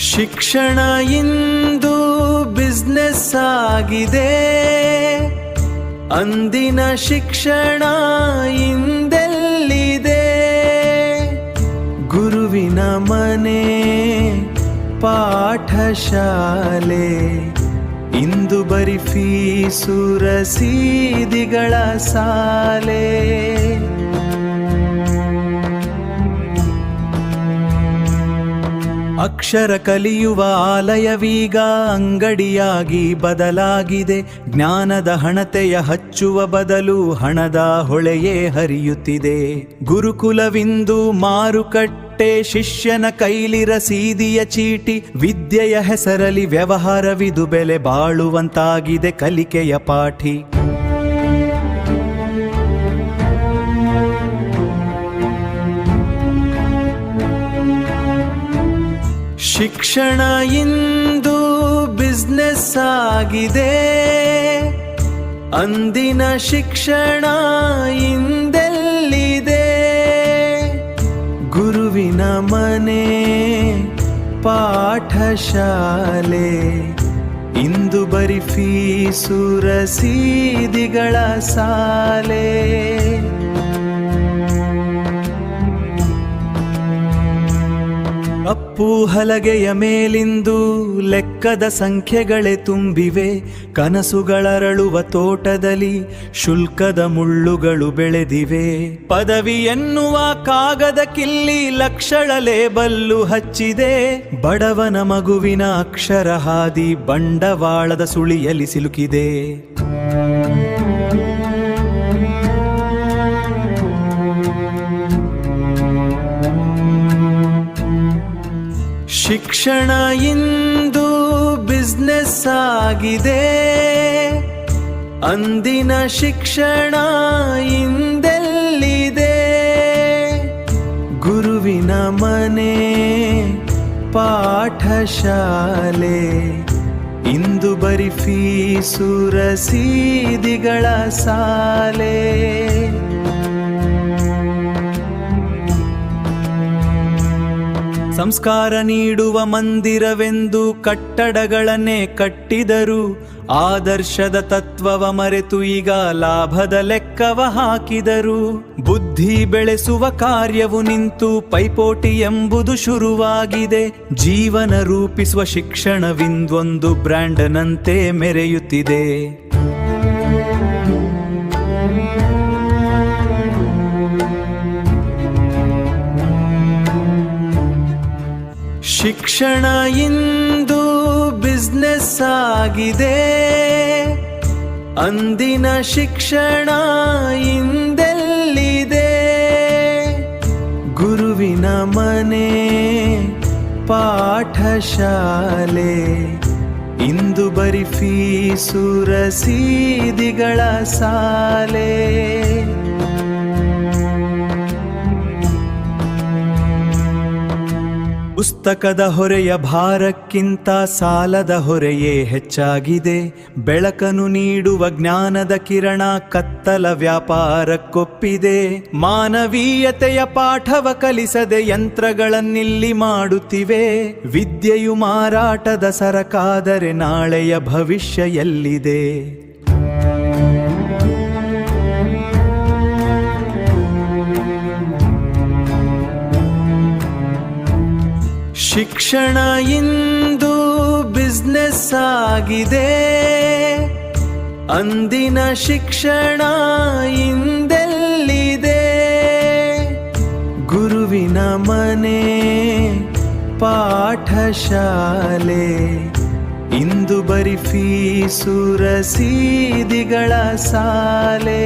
ಶಿಕ್ಷಣ ಇಂದು ಬಿಸ್ನೆಸ್ ಆಗಿದೆ, ಅಂದಿನ ಶಿಕ್ಷಣ ಇಂದೆಲ್ಲಿದೆ? ಗುರುವಿನ ಮನೆ ಪಾಠಶಾಲೆ, ಇಂದು ಬರಿ ಫೀಸು ರಸೀದಿಗಳ ಸಾಲೆ. ಅಕ್ಷರ ಕಲಿಯುವ ಆಲಯವೀಗ ಅಂಗಡಿಯಾಗಿ ಬದಲಾಗಿದೆ. ಜ್ಞಾನದ ಹಣತೆಯ ಹಚ್ಚುವ ಬದಲು ಹಣದ ಹೊಳೆಯೇ ಹರಿಯುತ್ತಿದೆ. ಗುರುಕುಲವಿಂದು ಮಾರುಕಟ್ಟೆ, ಶಿಷ್ಯನ ಕೈಲಿ ರಸೀದಿಯ ಚೀಟಿ. ವಿದ್ಯೆಯ ಹೆಸರಲ್ಲಿ ವ್ಯವಹಾರವಿದು, ಬೆಲೆ ಬಾಳುವಂತಾಗಿದೆ ಕಲಿಕೆಯ ಪಾಠಿ. ಶಿಕ್ಷಣ ಇಂದು ಬಿಸ್ನೆಸ್ ಆಗಿದೆ, ಅಂದಿನ ಶಿಕ್ಷಣ ಇಂದೆಲ್ಲಿದೆ? ಗುರುವಿನ ಮನೆ ಪಾಠಶಾಲೆ, ಇಂದು ಬರಿ ಫೀಸು ರಸೀದಿಗಳ ಸಾಲೆ. ಕಪ್ಪು ಹಲಗೆಯ ಮೇಲಿಂದು ಲೆಕ್ಕದ ಸಂಖ್ಯೆಗಳೇ ತುಂಬಿವೆ. ಕನಸುಗಳರಳುವ ತೋಟದಲ್ಲಿ ಶುಲ್ಕದ ಮುಳ್ಳುಗಳು ಬೆಳೆದಿವೆ. ಪದವಿ ಎನ್ನುವ ಕಾಗದ ಕಿಲ್ಲಿ ಲಕ್ಷಳ ಲೇಬಲ್ಲು ಹಚ್ಚಿದೆ. ಬಡವನ ಮಗುವಿನ ಅಕ್ಷರ ಹಾದಿ ಬಂಡವಾಳದ ಸುಳಿಯಲ್ಲಿ ಸಿಲುಕಿದೆ. ಶಿಕ್ಷಣ ಇಂದು ಬಿಸ್ನೆಸ್ ಆಗಿದೆ, ಅಂದಿನ ಶಿಕ್ಷಣ ಇಂದೆಲ್ಲಿದೆ? ಗುರುವಿನ ಮನೆ ಪಾಠಶಾಲೆ, ಇಂದು ಬರಿ ಫೀಸು ರಸೀದಿಗಳ ಸಾಲೆ. ಸಂಸ್ಕಾರ ನೀಡುವ ಮಂದಿರವೆಂದು ಕಟ್ಟಡಗಳನ್ನೇ ಕಟ್ಟಿದರು. ಆದರ್ಶದ ತತ್ವವ ಮರೆತು ಈಗ ಲಾಭದ ಲೆಕ್ಕವ ಹಾಕಿದರು. ಬುದ್ಧಿ ಬೆಳೆಸುವ ಕಾರ್ಯವು ನಿಂತು ಪೈಪೋಟಿ ಎಂಬುದು ಶುರುವಾಗಿದೆ. ಜೀವನ ರೂಪಿಸುವ ಶಿಕ್ಷಣವಿಂದೊಂದು ಬ್ರ್ಯಾಂಡ್ನಂತೆ ಮೆರೆಯುತ್ತಿದೆ. ಶಿಕ್ಷಣ ಇಂದು ಬಿಸ್ನೆಸ್ ಆಗಿದೆ, ಅಂದಿನ ಶಿಕ್ಷಣ ಇಂದೆಲ್ಲಿದೆ? ಗುರುವಿನ ಮನೆ ಪಾಠಶಾಲೆ, ಇಂದು ಬರಿ ಫೀಸು ರಸೀದಿಗಳ ಸಾಲೆ. ಪುಸ್ತಕದ ಹೊರೆಯ ಭಾರಕ್ಕಿಂತ ಸಾಲದ ಹೊರೆಯೇ ಹೆಚ್ಚಾಗಿದೆ. ಬೆಳಕನ್ನು ನೀಡುವ ಜ್ಞಾನದ ಕಿರಣ ಕತ್ತಲ ವ್ಯಾಪಾರಕ್ಕೊಪ್ಪಿದೆ. ಮಾನವೀಯತೆಯ ಪಾಠವ ಕಲಿಸದೆ ಯಂತ್ರಗಳನ್ನಿಲ್ಲಿ ಮಾಡುತ್ತಿವೆ. ವಿದ್ಯೆಯು ಮಾರಾಟದ ಸರಕಾದರೆ ನಾಳೆಯ ಭವಿಷ್ಯ ಎಲ್ಲಿದೆ? ಶಿಕ್ಷಣ ಇಂದು ಬಿಸ್ನೆಸ್ ಆಗಿದೆ, ಅಂದಿನ ಶಿಕ್ಷಣ ಇಂದೆಲ್ಲಿದೆ? ಗುರುವಿನ ಮನೆ ಪಾಠಶಾಲೆ, ಇಂದು ಬರಿ ಫೀಸು ರಸೀದಿಗಳ ಸಾಲೆ.